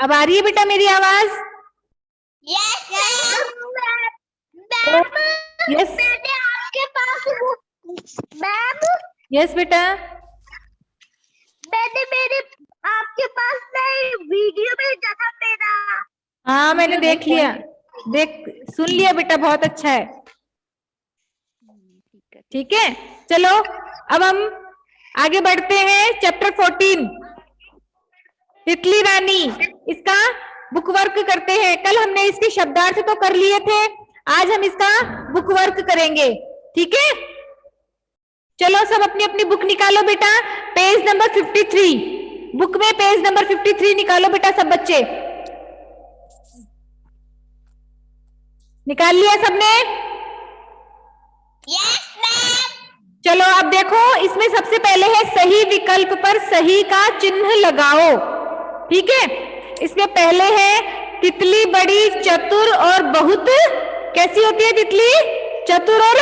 अब आ रही है बेटा मेरी आवाज? यस यस मैंने आपके पास मैम यस बेटा, मैंने मेरे आपके पास नहीं वीडियो भेजा था मेरा। हाँ मैंने देख लिया, सुन लिया बेटा, बहुत अच्छा है। ठीक है, चलो अब हम आगे बढ़ते हैं। चैप्टर 14 तितली रानी, इसका बुक वर्क करते हैं। कल हमने इसके शब्दार्थ तो कर लिए थे, आज हम इसका बुक वर्क करेंगे। ठीक है, चलो सब अपनी अपनी बुक निकालो बेटा। पेज नंबर 53, बुक में पेज नंबर 53 निकालो बेटा सब बच्चे। निकाल लिया सबने? Yes ma'am. चलो अब देखो, इसमें सबसे पहले है सही विकल्प पर सही का चिन्ह लगाओ। ठीक है, इसमें पहले है तितली बड़ी चतुर और बहुत कैसी होती है तितली? चतुर और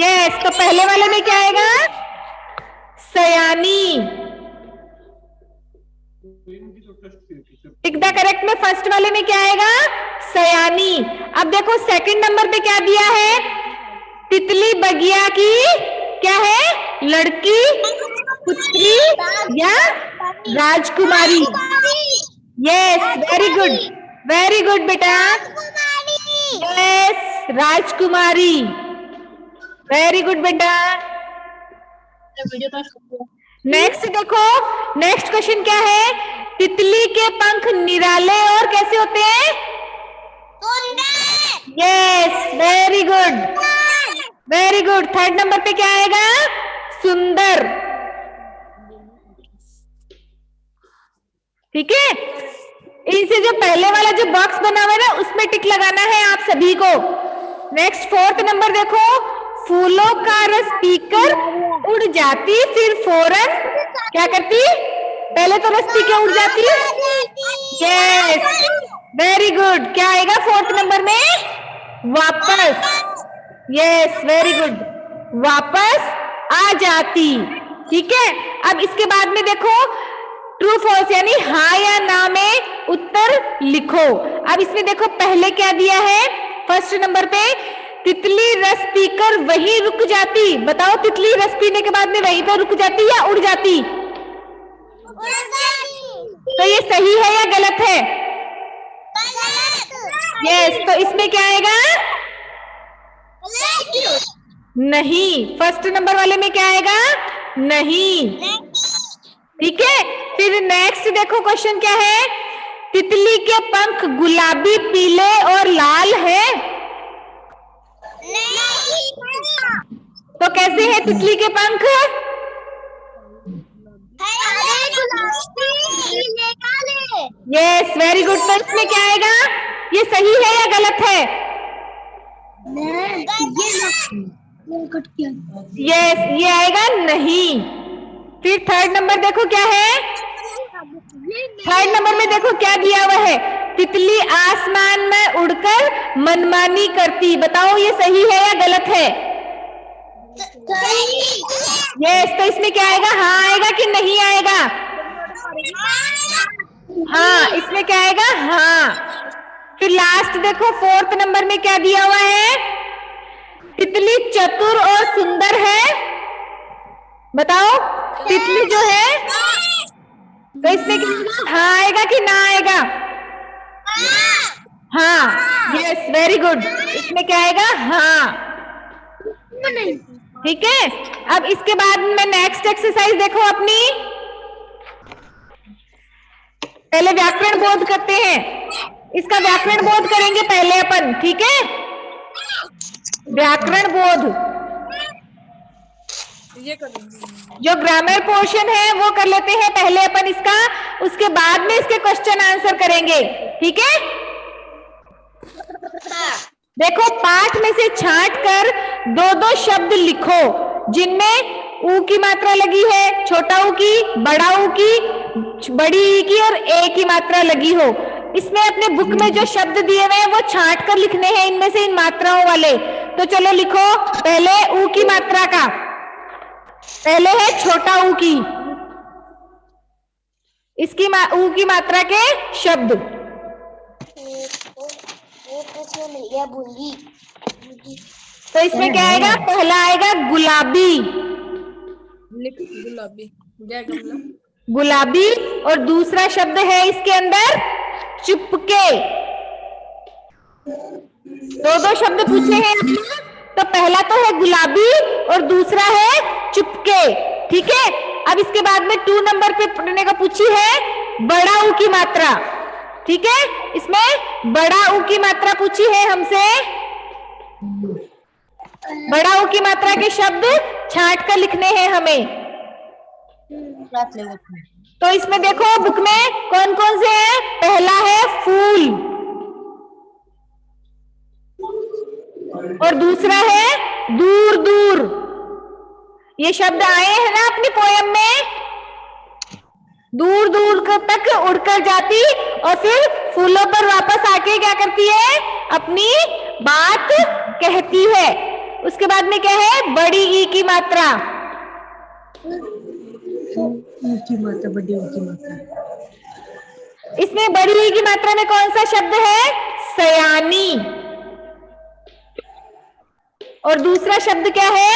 यस, तो पहले वाले में क्या आएगा? सयानी। टिक द करेक्ट में फर्स्ट वाले में क्या आएगा? सयानी। अब देखो सेकंड नंबर पे क्या दिया है? तितली बगिया की क्या है? लड़की, पुत्री या राजकुमारी? यस, वेरी गुड बेटा। यस, राजकुमारी, वेरी गुड बेटा। नेक्स्ट देखो, नेक्स्ट क्वेश्चन क्या है? तितली के पंख निराले और कैसे होते हैं? Yes, very good, very good. Third number पे क्या आएगा? सुंदर। ठीक है, इनसे जो पहले वाला जो बॉक्स बना हुआ है ना, उसमें टिक लगाना है आप सभी को। नेक्स्ट फोर्थ नंबर देखो, फूलों का रस पीकर उड़ जाती, फिर फौरन क्या करती? पहले तो रस पी के उड़ जाती। Yes, very good. क्या आएगा फोर्थ नंबर में? वापस। यस, वेरी गुड, वापस आ जाती। ठीक है, अब इसके बाद में देखो ट्रू फॉल्स यानी हाँ या ना में उत्तर लिखो। अब इसमें देखो पहले क्या दिया है? फर्स्ट नंबर पे तितली रस पीकर वहीं रुक जाती। बताओ, तितली रस पीने के बाद में वहीं पर रुक जाती या उड़ जाती? तो ये सही है या गलत है? यस, तो इसमें क्या आएगा? नहीं। फर्स्ट नंबर वाले में क्या आएगा? नहीं। ठीक है, फिर नेक्स्ट देखो क्वेश्चन क्या है? तितली के पंख गुलाबी, पीले और लाल है। तो कैसे है तितली के पंख? Yes, very good. तो इसमें क्या आएगा? ये सही है या गलत है? यस, ये आएगा नहीं। फिर थर्ड नंबर देखो क्या है? थर्ड नंबर में देखो क्या दिया हुआ है? तितली आसमान में उड़कर मनमानी करती। बताओ ये सही है या गलत है? यस, तो इसमें क्या आएगा? हाँ आएगा कि नहीं आएगा? हाँ, इसमें क्या आएगा? हाँ। फिर लास्ट देखो फोर्थ नंबर में क्या दिया हुआ है? तितली चतुर और सुंदर है। बताओ, तितली जो है, तो इसमें क्या हाँ आएगा कि ना आएगा? हाँ। Yes, very good. इसमें क्या आएगा? हाँ। ठीक है, अब इसके बाद में नेक्स्ट एक्सरसाइज देखो अपनी। पहले व्याकरण बोध करते हैं, इसका व्याकरण बोध करेंगे पहले अपन। ठीक है, व्याकरण बोध जो ग्रामर पोर्शन है वो कर लेते हैं पहले अपन इसका, उसके बाद में इसके क्वेश्चन आंसर करेंगे। ठीक है, देखो पाठ में से छांट कर दो दो शब्द लिखो जिनमें ऊ की मात्रा लगी है, छोटा ऊ की, बड़ा ऊ की, बड़ी ई की और ए की मात्रा लगी हो। इसमें अपने बुक में जो शब्द दिए हुए हैं वो छांट कर लिखने हैं इनमें से, इन मात्राओं वाले। तो चलो लिखो पहले ऊ की मात्रा का। पहले है छोटा ऊ की, इसकी ऊ की मात्रा के शब्द। वो प्रश्न मिल गया, भूली। तो इसमें क्या आएगा? पहला आएगा गुलाबी। गुलाबी, जय कमला। गुलाबी। और दूसरा शब्द है इसके अंदर चुपके। दो शब्द पूछे हैं आपने। तो पहला तो है गुलाबी और दूसरा है चुपके। ठीक है। अब इसके बाद में 2 नंबर पे पढ़ने का पूछी है बड़ा ऊ की मात्रा। ठीक है। इसमें बड़ा ऊ की मात्रा पूछी है हमसे। बड़ा ऊ की मात्रा के शब्द छांट कर लिखने हैं हमें। तो इसमें देखो बुक में कौन कौन से हैं। पहला है फूल और दूसरा है दूर दूर। ये शब्द आए हैं ना अपनी पोयम में। दूर दूर तक उड़कर जाती और फिर फूलों पर वापस आके क्या करती है? अपनी बात कहती है। उसके बाद में क्या है? बड़ी ई की मात्रा। बड़ी ऊ की मात्रा। इसमें बड़ी ई की मात्रा में कौन सा शब्द है? सयानी। और दूसरा शब्द क्या है?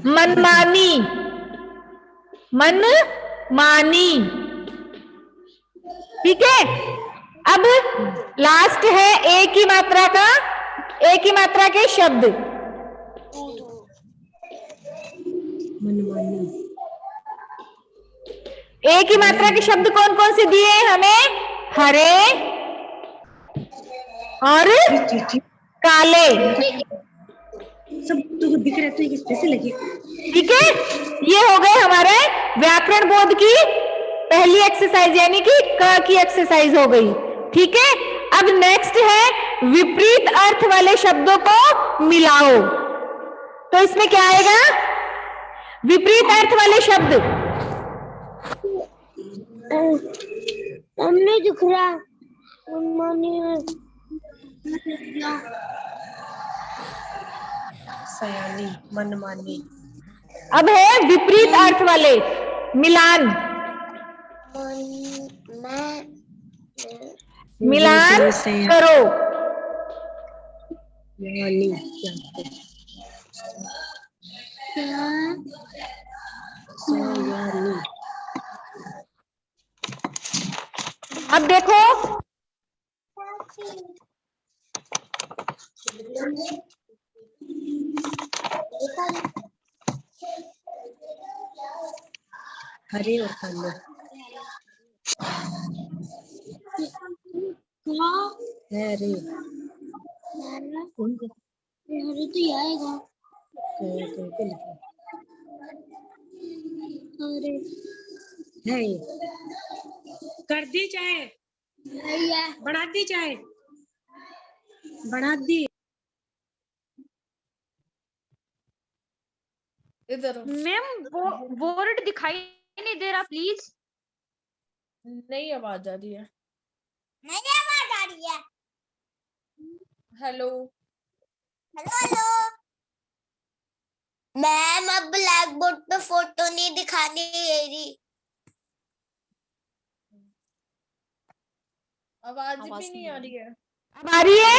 मनमानी। मनमानी। ठीक है। अब लास्ट है ए की मात्रा का, ए की मात्रा के शब्द। मनमानी। ए की मात्रा के शब्द कौन कौन से दिए हैं हमें? हरे और काले। सब तो दिख रहा है, तो ये कैसे लगे? ठीक है। ये हो गए हमारे व्याकरण बोध की पहली एक्सरसाइज, यानी कि क की एक्सरसाइज हो गई। ठीक है। अब नेक्स्ट है विपरीत अर्थ वाले शब्दों को मिलाओ। तो इसमें क्या आएगा? विपरीत अर्थ वाले शब्द। हमने दिख रहा। सयानी, मनमानी। अब है विपरीत अर्थ वाले। मिलान। मिलान करो। अब देखो हरे और काले। हरे कौन को? हरे तो ये आएगा। अरे है कर दी चाहे, बढ़ा दी चाहे, बढ़ा दी। इधर मैम बोर्ड दिखाई नहीं दे रहा, प्लीज। नहीं आवाज आ रही है। मेरी आवाज आ रही है। हेलो हेलो हेलो मैम, अब ब्लैक बोर्ड पे फोटो नहीं दिखानी है रही। आवाज भी नहीं आ रही है। अब आ रही है?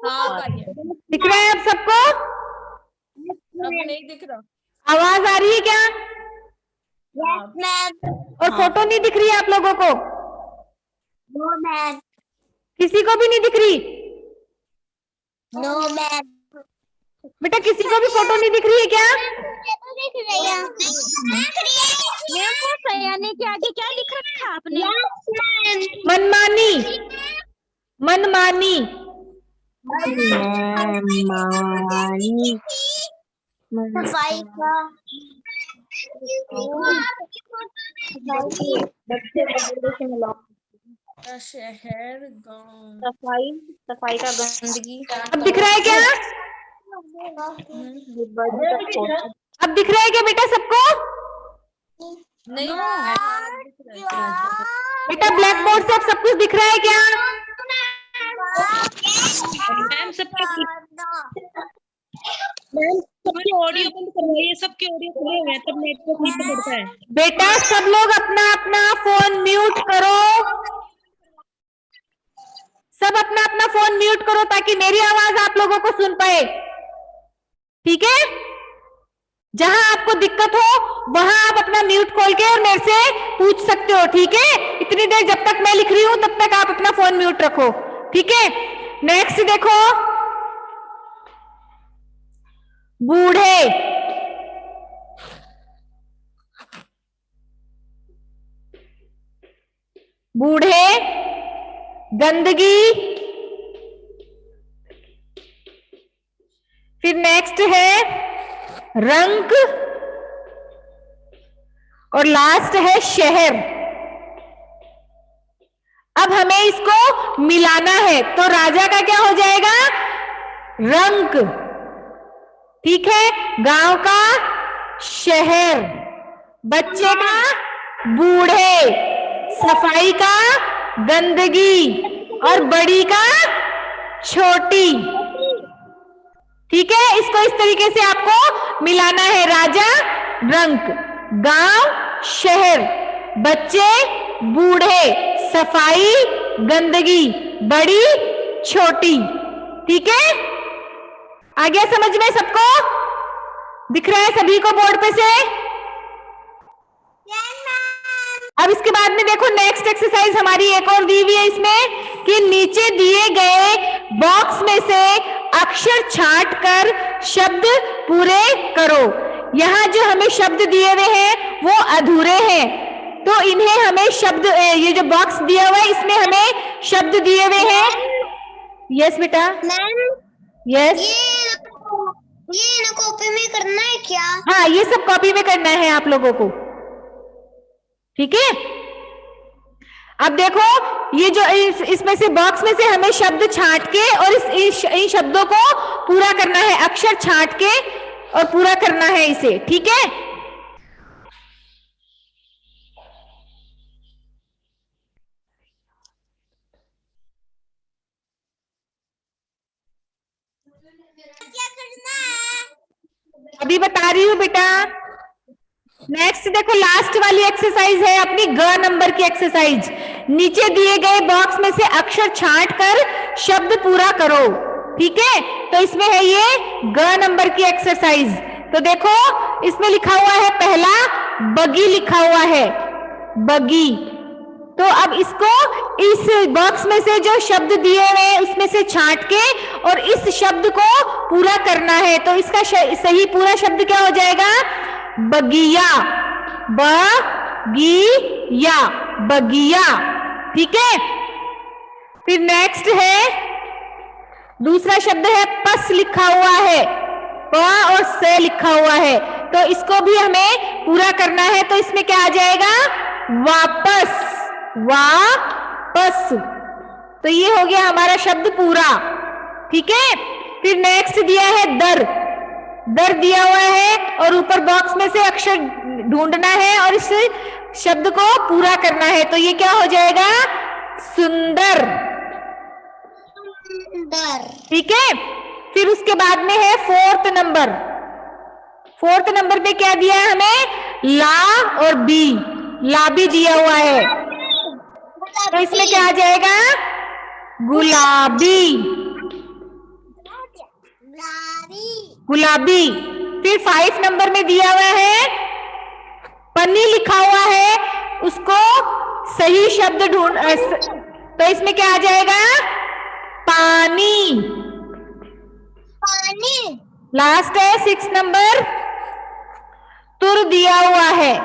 हाँ अब आई है। दिख रहा है अब सबको? अब नहीं दिख रहा। आवाज आ रही है क्या? Yes ma'am. और फोटो नहीं दिख रही है आप लोगों को? No ma'am. किसी को भी नहीं दिख रही? No ma'am. बेटा किसी को भी फोटो नहीं दिख रही है क्या? दिख रही है मैम, वो सयाने के आगे क्या लिख रखा है आपने? मनमानी। मनमानी। सफाई का शहर गांव। सफाई का गंदगी। अब दिख रहा है क्या? अब दिख रहा है क्या बेटा सबको? नहीं बेटा ब्लैक बोर्ड से अब सब कुछ दिख रहा है क्या? मैम सबका सबके ऑडियो बंद करवाइए, सबके ऑडियो खुले हुए हैं तब नेटवर्क नहीं पकड़ता है। बेटा सब लोग अपना अपना फोन म्यूट करो, सब अपना अपना फोन म्यूट करो ताकि मेरी आवाज आप लोगों को सुन पाए। ठीक है, जहां आपको दिक्कत हो वहां आप अपना म्यूट खोल के और मेरे से पूछ सकते हो। ठीक है, इतनी देर जब तक मैं लिख रही हूं तब तक आप अपना फोन म्यूट रखो। ठीक है, नेक्स्ट देखो, बूढ़े, बूढ़े, गंदगी, फिर नेक्स्ट है रंग और लास्ट है शहर। अब हमें इसको मिलाना है तो राजा का क्या हो जाएगा? रंग। ठीक है, गांव का शहर, बच्चे का बूढ़े, सफाई का गंदगी और बड़ी का छोटी। ठीक है, इसको इस तरीके से आपको मिलाना है। राजा, रंग, गांव, शहर, बच्चे, बूढ़े, सफाई, गंदगी, बड़ी, छोटी। ठीक है, आ गया समझ में सबको? दिख रहा है सभी को बोर्ड पे से? अब इसके बाद में देखो नेक्स्ट एक्सरसाइज हमारी एक और दी हुई है इसमें कि नीचे दिए गए बॉक्स में से अक्षर छांट कर शब्द पूरे करो। यहाँ जो हमें शब्द दिए हुए हैं वो अधूरे हैं, तो इन्हें हमें शब्द, ये जो बॉक्स दिया हुआ है इसमें हमें शब्द दिए हुए हैं। यस बेटा, यस, ये ना कॉपी में करना है क्या? हाँ, ये सब कॉपी में करना है आप लोगों को। ठीक है, अब देखो ये जो इसमें से बॉक्स में से हमें शब्द छांट के और इन शब्दों को पूरा करना है, अक्षर छांट के और पूरा करना है इसे। ठीक है, क्या करना है? अभी बता रही हूं बेटा। नेक्स्ट देखो, लास्ट वाली एक्सरसाइज है अपनी ग नंबर की एक्सरसाइज। नीचे दिए गए बॉक्स में से अक्षर छांट कर शब्द पूरा करो। ठीक है, तो इसमें है ये ग नंबर की एक्सरसाइज। तो देखो इसमें लिखा हुआ है पहला बगी लिखा हुआ है, बगी। तो अब इसको इस बॉक्स में से जो शब्द दिए हुए हैं उसमें से छांट के और इस शब्द को पूरा करना है। तो इसका सही पूरा शब्द क्या हो जाएगा? बगिया, बगिया, बगिया। ठीक है, फिर नेक्स्ट है दूसरा शब्द है पस लिखा हुआ है, प और से लिखा हुआ है, तो इसको भी हमें पूरा करना है। तो इसमें क्या आ जाएगा? वापस, वापस। तो ये हो गया हमारा शब्द पूरा। ठीक है, फिर नेक्स्ट दिया है दर, दर दिया हुआ है और ऊपर बॉक्स में से अक्षर ढूंढना है और इस शब्द को पूरा करना है। तो ये क्या हो जाएगा? सुंदर। ठीक है, फिर उसके बाद में है फोर्थ नंबर। फोर्थ नंबर पे क्या दिया है हमें? ला और बी, ला भी दिया हुआ है, तो इसमें क्या आ जाएगा? गुलाबी, गुलाबी। फिर 5 नंबर में दिया हुआ है पन्नी लिखा हुआ है, उसको सही शब्द ढूंढ, तो इसमें क्या आ जाएगा? पानी, पानी। लास्ट है 6 नंबर, तुर दिया हुआ है,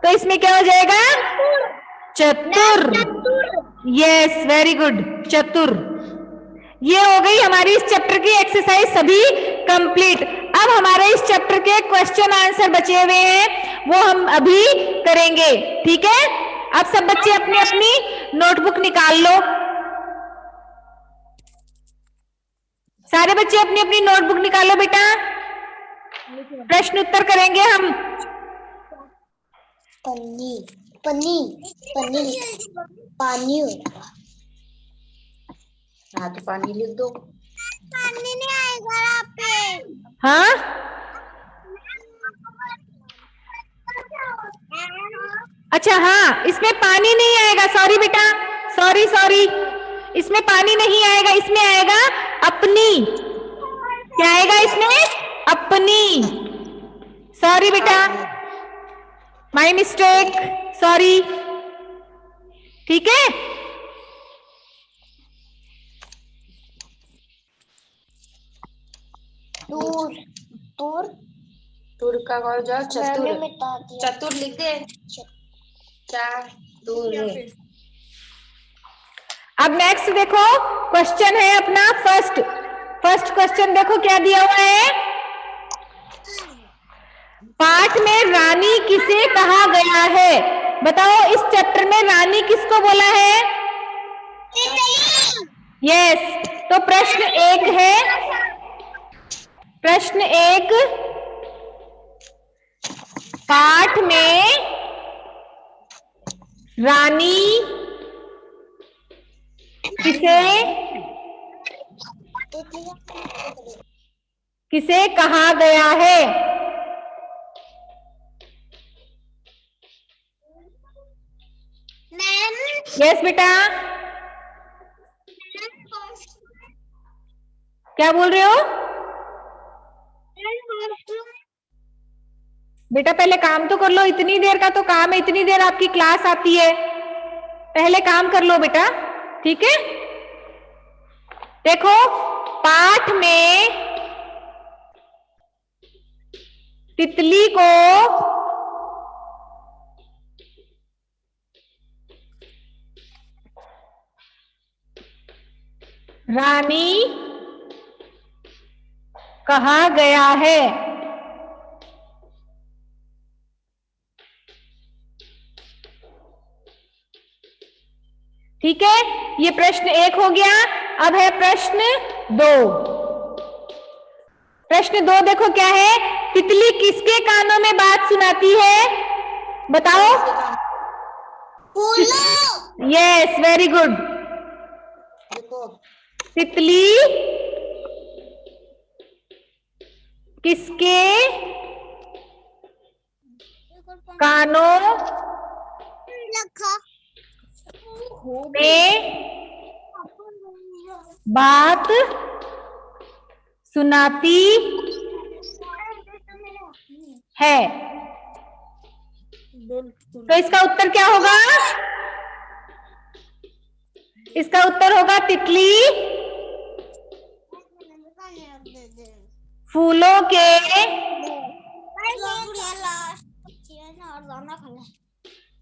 तो इसमें क्या हो जाएगा? चतुर। यस, वेरी गुड, चतुर। ये हो गई हमारी इस चैप्टर की एक्सरसाइज सभी कंप्लीट। अब हमारे इस चैप्टर के क्वेश्चन आंसर बचे हुए हैं, वो हम अभी करेंगे। ठीक है, अब सब बच्चे अपनी अपनी नोटबुक निकाल लो। सारे बच्चे अपनी अपनी नोटबुक निकालो बेटा, प्रश्न उत्तर करेंगे हम। पन्नी, पन्नी, पन्नी, पानी होगा। हाँ, तो पानी लिख दो। पानी नहीं आएगा यहाँ पे। हाँ, अच्छा हाँ, इसमें पानी नहीं आएगा, सॉरी बेटा, सॉरी सॉरी, इसमें पानी नहीं आएगा, इसमें आएगा अपनी। क्या आएगा इसमें? अपनी। सॉरी बेटा, माय मिस्टेक, सॉरी। ठीक है, दूर दूर टूर का और जाओ चतुर, मैंने मिटा दिया। चतुर लिख दे, चार दूर है। अब नेक्स्ट देखो, क्वेश्चन है अपना फर्स्ट क्वेश्चन देखो क्या दिया हुआ है। पाठ में रानी किसे कहा गया है? बताओ, इस चैप्टर में रानी किसको बोला है? यस, तो प्रश्न एक है, प्रश्न एक, पाठ में रानी किसे कहा गया है? यस बेटा, क्या बोल रहे हो बेटा? पहले काम तो कर लो, इतनी देर का तो काम है, इतनी देर आपकी क्लास आती है, पहले काम कर लो बेटा, ठीक है। देखो, पाठ में तितली को रानी कहा गया है। ठीक है, ये प्रश्न एक हो गया। अब है प्रश्न दो। प्रश्न दो देखो क्या है, तितली किसके कानों में बात सुनाती है? बताओ। Yes, very good. तितली किसके कानों में बात सुनाती है? तो इसका उत्तर क्या होगा? इसका उत्तर होगा तितली फूलों के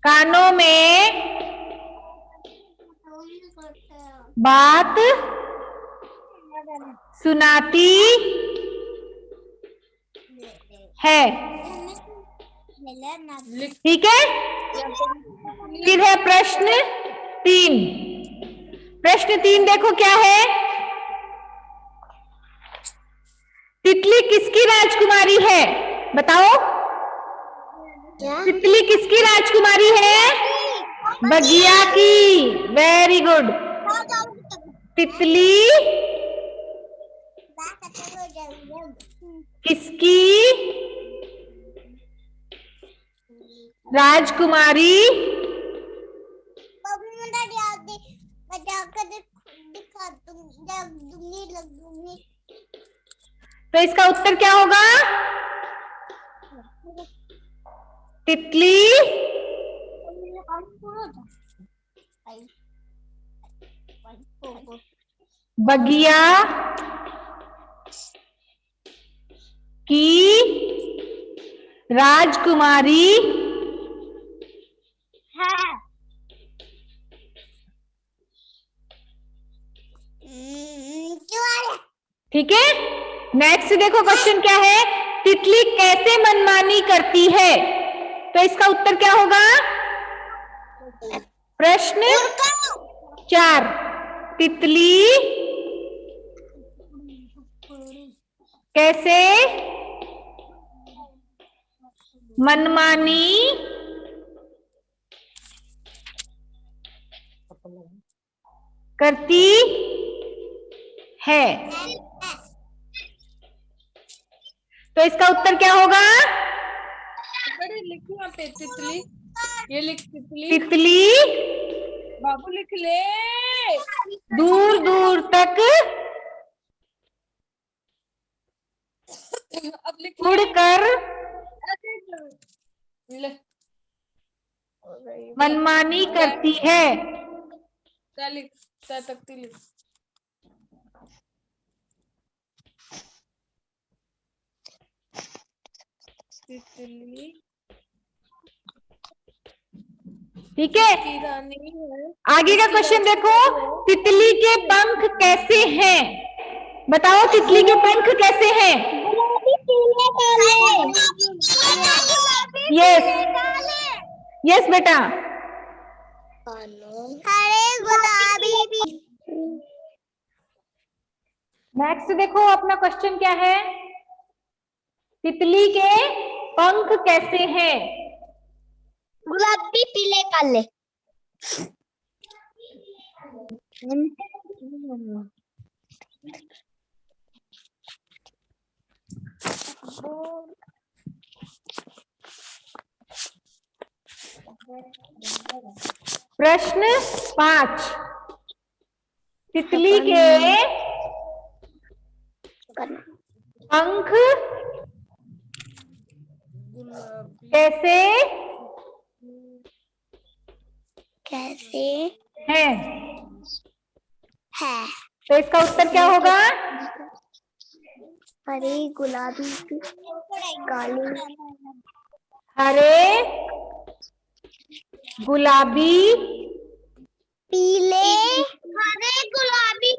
कानों में बात सुनाती है। ठीक है, फिर है प्रश्न तीन। प्रश्न तीन देखो क्या है, तितली किसकी राजकुमारी है? बताओ, तितली किसकी राजकुमारी है? बगिया की। Very good. तितली किसकी राजकुमारी तो इसका उत्तर क्या होगा? तितली बगिया की राजकुमारी है। ठीक है, नेक्स्ट देखो क्वेश्चन क्या है, तितली कैसे मनमानी करती है? तो इसका उत्तर क्या होगा? प्रश्न चार, तितली कैसे मनमानी करती है? तो इसका उत्तर क्या होगा? बड़े लिखो यहाँ पे तितली, ये लिख तितली, तितली बाबू लिख ले। दूर दूर तक अब लिख ले। उड़कर ले मनमानी करती है। क्या लिख, क्या तकती लिख। तितली ठीक है, की रानी है। आगे का क्वेश्चन देखो, तितली के पंख कैसे हैं? बताओ तितली के पंख कैसे हैं? यस यस बेटा, हरे गुलाबी। नेक्स्ट देखो अपना क्वेश्चन क्या है? तितली के पंख कैसे हैं? गुलाबी पीले काले। प्रश्न 5, तितली के पंख कैसे कैसे हैं? है? तो इसका उत्तर क्या होगा? हरे गुलाबी काले। हरे गुलाबी पीले। हरे गुलाबी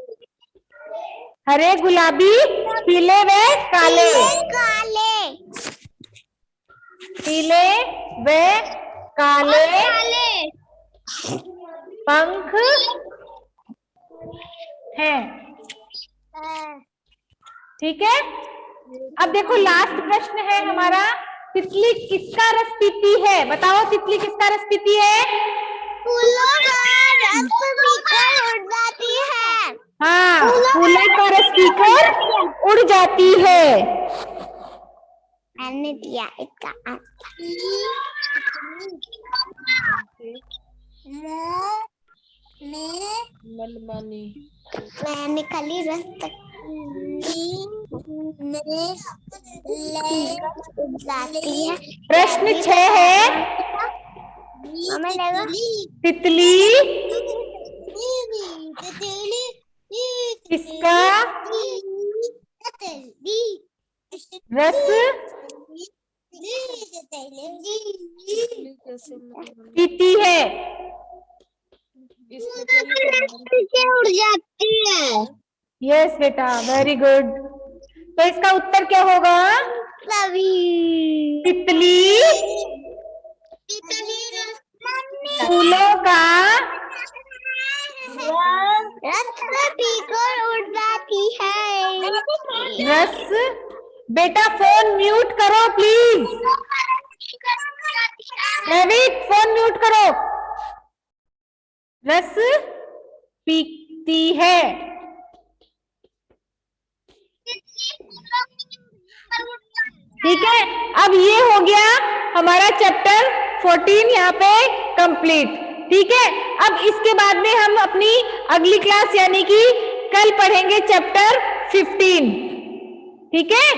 हरे गुलाबी पीले व काले। काले। पीले व काले काले पंख हैं। ठीक है, अब देखो लास्ट प्रश्न है हमारा, तितली किसका रस पीती है? बताओ तितली किसका रस पीती है? फूलों का रस पीकर उड़ जाती है। हाँ, फूलों का रस पीकर उड़ जाती है। मैंने दिया इसका मनमानी। मैंने खाली रस तक जाती है। प्रश्न 6 है, तितली किसका रस पीती है? इसमें क्या लिखा? उड़ जाती है। यस बेटा, वेरी गुड। तो इसका उत्तर क्या होगा? तितली फूलों का रस पीकर उड़ जाती है। रस। बेटा फोन म्यूट करो प्लीज, रविक फोन म्यूट करो। रस पीती है। ठीक है, अब ये हो गया हमारा चैप्टर 14 यहाँ पे कंप्लीट। ठीक है, अब इसके बाद में हम अपनी अगली क्लास यानी कि कल पढ़ेंगे चैप्टर 15। ठीक है,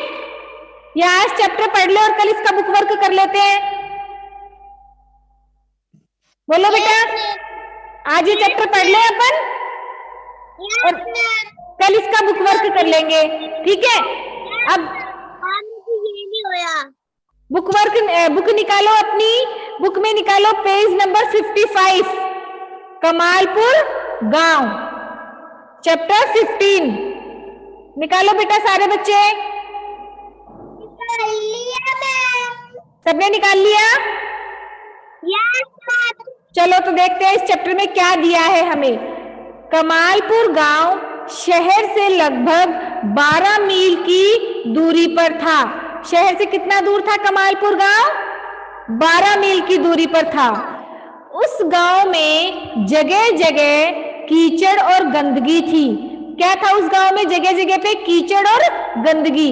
या आज चैप्टर पढ़ ले और कल इसका बुक वर्क कर लेते हैं। बोलो बेटा, आज ये चैप्टर पढ़ ले अपन और कल इसका बुक वर्क कर लेंगे। ठीक है, अब बुक वर्क बुक निकालो, अपनी बुक में निकालो पेज नंबर 55, कमालपुर गांव, चैप्टर 15 निकालो बेटा सारे बच्चे। सबने निकाल लिया? चलो तो देखते हैं इस चैप्टर में क्या दिया है हमें। कमालपुर गांव शहर से लगभग 12 मील की दूरी पर था। शहर से कितना दूर था कमालपुर गांव? 12 मील की दूरी पर था। उस गांव में जगह जगह कीचड़ और गंदगी थी। क्या था उस गांव में? जगह जगह पे कीचड़ और गंदगी।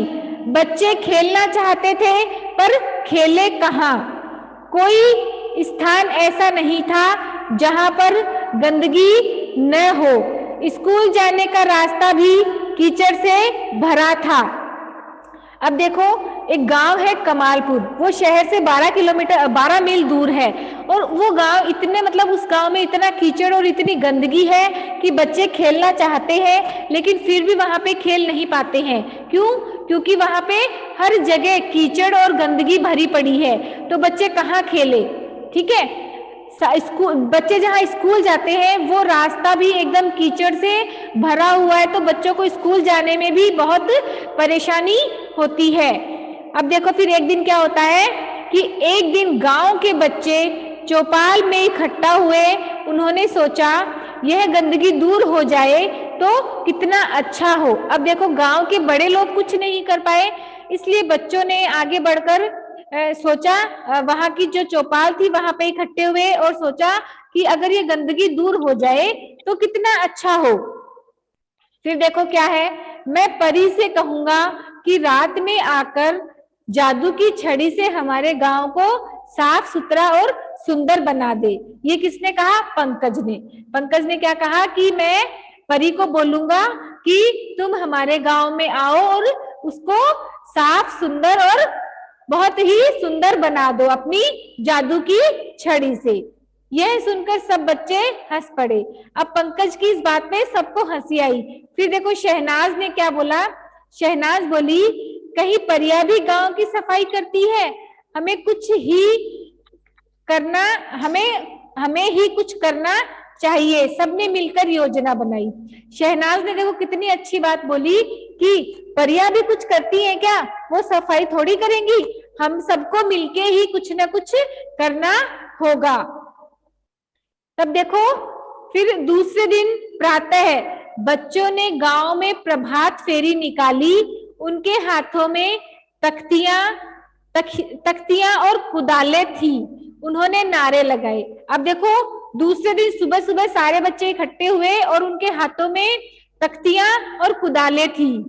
बच्चे खेलना चाहते थे पर खेले कहाँ। कोई स्थान ऐसा नहीं था जहां पर गंदगी न हो। स्कूल जाने का रास्ता भी कीचड़ से भरा था। अब देखो, एक गांव है कमालपुर, वो शहर से 12 मील दूर है, और वो गांव इतने, मतलब उस गांव में इतना कीचड़ और इतनी गंदगी है कि बच्चे खेलना चाहते हैं लेकिन फिर भी वहां पे खेल नहीं पाते हैं। क्यों? क्योंकि वहां पे हर जगह कीचड़ और गंदगी भरी पड़ी है, तो बच्चे कहाँ खेले। ठीक है, बच्चे जहाँ स्कूल जाते हैं वो रास्ता भी एकदम कीचड़ से भरा हुआ है, तो बच्चों को स्कूल जाने में भी बहुत परेशानी होती है। अब देखो, फिर एक दिन क्या होता है कि एक दिन गांव के बच्चे चौपाल में इकट्ठा हुए। उन्होंने सोचा यह गंदगी दूर हो जाए तो कितना अच्छा हो। अब देखो, गांव के बड़े लोग कुछ नहीं कर पाए, इसलिए बच्चों ने आगे बढ़कर सोचा, वहां की जो चौपाल थी वहां पे इकट्ठे हुए और सोचा कि अगर ये गंदगी दूर हो जाए तो कितना अच्छा हो। फिर देखो क्या है, मैं परी से कहूंगा कि रात में आकर जादू की छड़ी से हमारे गांव को साफ सुथरा और सुंदर बना दे। ये किसने कहा? पंकज ने। पंकज ने क्या कहा कि मैं परी को बोलूंगा कि तुम हमारे गांव में आओ और उसको साफ सुंदर और बहुत ही सुंदर बना दो अपनी जादू की छड़ी से। यह सुनकर सब बच्चे हंस पड़े। अब पंकज की इस बात पे सबको हंसी आई। फिर देखो शहनाज ने क्या बोला। शहनाज बोली, कहीं परिया भी गांव की सफाई करती है? हमें ही कुछ करना चाहिए। सबने मिलकर योजना बनाई। शहनाज ने देखो कितनी अच्छी बात बोली कि परिया भी कुछ करती है क्या? वो सफाई थोड़ी करेंगी, हम सबको मिलके ही कुछ ना कुछ करना होगा। तब देखो, फिर दूसरे दिन प्रातः बच्चों ने गांव में प्रभात फेरी निकाली। उनके हाथों में तख्तियां और कुदाले थी। उन्होंने नारे लगाए। अब देखो, दूसरे दिन सुबह सुबह सारे बच्चे इकट्ठे हुए और उनके हाथों में तख्तियां और कुदाले थी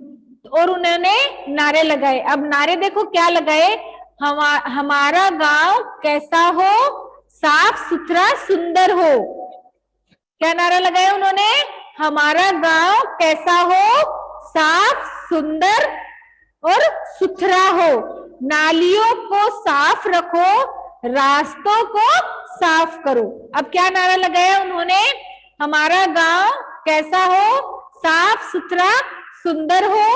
और उन्होंने नारे लगाए। अब नारे देखो क्या लगाए, हमारा गांव कैसा हो, साफ सुथरा सुंदर हो। क्या नारा लगाया उन्होंने? हमारा गांव कैसा हो, साफ सुंदर और सुथरा हो। नालियों को साफ रखो, रास्तों को साफ करो। अब क्या नारा लगाया उन्होंने? हमारा गांव कैसा हो, साफ सुथरा सुंदर हो,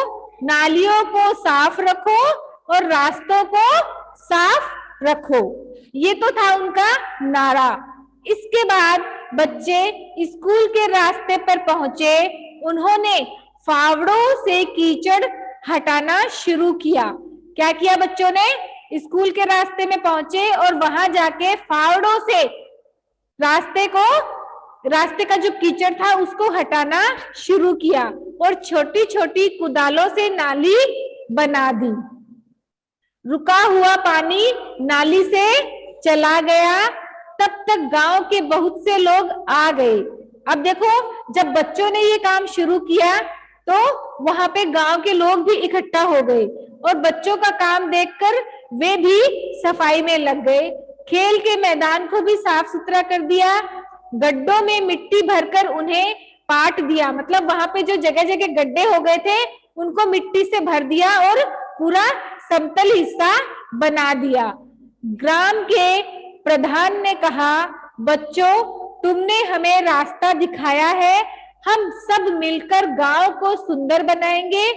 नालियों को साफ रखो और रास्तों को साफ रखो। ये तो था उनका नारा। इसके बाद बच्चे स्कूल के रास्ते पर पहुंचे। उन्होंने फावड़ों से कीचड़ हटाना शुरू किया। क्या किया बच्चों ने? स्कूल के रास्ते में पहुंचे और वहां जाके फावड़ों से रास्ते का जो कीचड़ था उसको हटाना शुरू किया और छोटी छोटी कुदालों से नाली बना दी। रुका हुआ पानी नाली से चला गया। तब तक गांव के बहुत से लोग आ गए। अब देखो, जब बच्चों ने ये काम शुरू किया तो वहां पे गांव के लोग भी इकट्ठा हो गए और बच्चों का काम देखकर वे भी सफाई में लग गए। खेल के मैदान को भी साफ सुथरा कर दिया। गड्ढों में मिट्टी भरकर उन्हें पाट दिया। मतलब वहां पे जो जगह जगह गड्ढे हो गए थे उनको मिट्टी से भर दिया और पूरा समतल हिस्सा बना दिया। ग्राम के प्रधान ने कहा, बच्चों तुमने हमें रास्ता दिखाया है, हम सब मिलकर गांव को सुंदर बनाएंगे,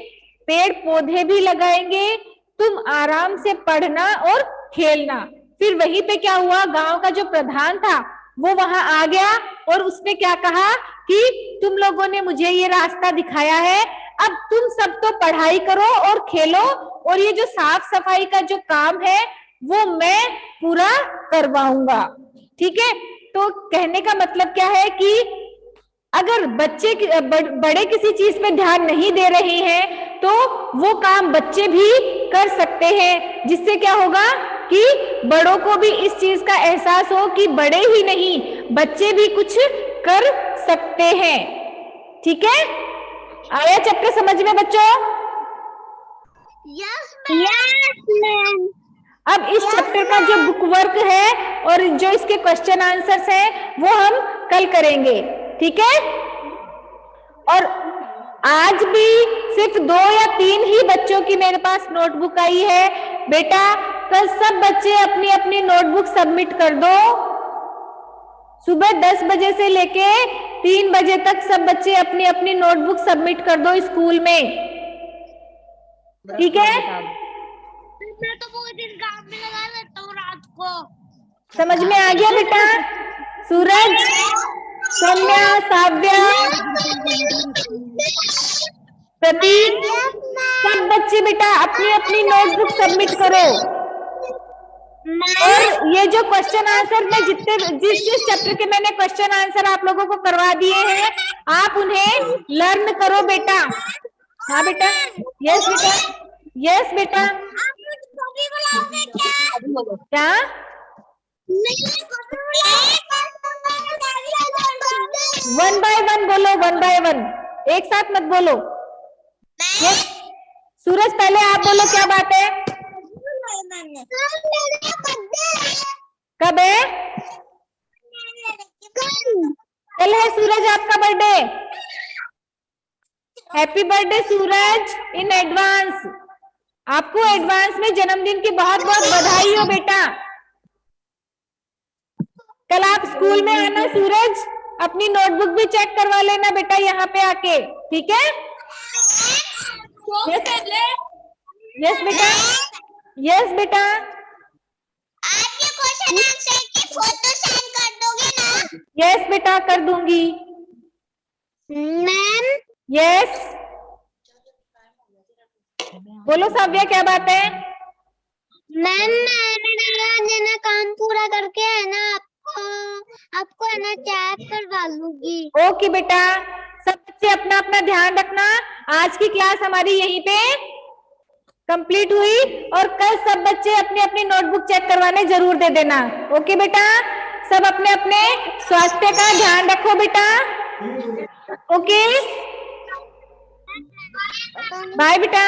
पेड़ पौधे भी लगाएंगे, तुम आराम से पढ़ना और खेलना। फिर वहीं पे क्या हुआ, गांव का जो प्रधान था वो वहां आ गया और उसने क्या कहा कि तुम लोगों ने मुझे ये रास्ता दिखाया है, अब तुम सब तो पढ़ाई करो और खेलो और ये जो साफ सफाई का जो काम है वो मैं पूरा करवाऊंगा। ठीक है, तो कहने का मतलब क्या है कि अगर बच्चे बड़े किसी चीज में ध्यान नहीं दे रहे हैं तो वो काम बच्चे भी कर सकते हैं, जिससे क्या होगा कि बड़ों को भी इस चीज का एहसास हो कि बड़े ही नहीं बच्चे भी कुछ कर सकते हैं। ठीक है, आया चैप्टर समझ में बच्चों? Yes ma'am. अब इस चैप्टर का जो बुक वर्क है और जो इसके क्वेश्चन आंसर्स हैं वो हम कल करेंगे, ठीक है। और आज भी सिर्फ 2 या 3 ही बच्चों की मेरे पास नोटबुक आई है। बेटा कल सब बच्चे अपनी अपनी नोटबुक सबमिट कर दो। सुबह 10 बजे से लेके 3 बजे तक सब बच्चे अपनी अपनी नोटबुक सबमिट कर दो स्कूल में, ठीक है। मैं तो पूरे दिन काम में लगा रहता हूँ रात को। समझ में आ गया बेटा? सूरज, सौम्या, साव्या, प्रतीक, सब बच्चे बेटा अपनी अपनी नोटबुक सबमिट करो। और ये जो क्वेश्चन आंसर में जिस चैप्टर के मैंने क्वेश्चन आंसर आप लोगों को करवा दिए हैं, आप उन्हें लर्न करो बेटा। हाँ बेटा, यस बेटा, यस बेटा। क्या? 1 by 1 बोलो, 1 by 1, एक साथ मत बोलो। यस सूरज, पहले आप बोलो क्या बात है। कब है? कल है सूरज आपका birthday. Happy birthday Suraj in advance. आपको एडवांस में जन्मदिन की बहुत बहुत बधाई हो बेटा। कल आप स्कूल में आना सूरज, अपनी नोटबुक भी चेक करवा लेना बेटा यहाँ पे आके, ठीक है। यस बेटा, यस बेटा। आपके क्वेश्चन आंसर की फोटो सेंड कर दोगे ना? यस बेटा कर दूंगी। मैम यस बोलो साव्या क्या बात है? मैम मैंने काम पूरा करके है ना आपको है ना चैट पर डालूंगी। ओके बेटा, सब बच्चे अपना अपना ध्यान रखना। आज की क्लास हमारी यहीं पे कंप्लीट हुई और कल सब बच्चे अपनी अपनी नोटबुक चेक करवाने जरूर दे देना। ओके बेटा, सब अपने अपने स्वास्थ्य का ध्यान रखो बेटा। ओके बाय बेटा।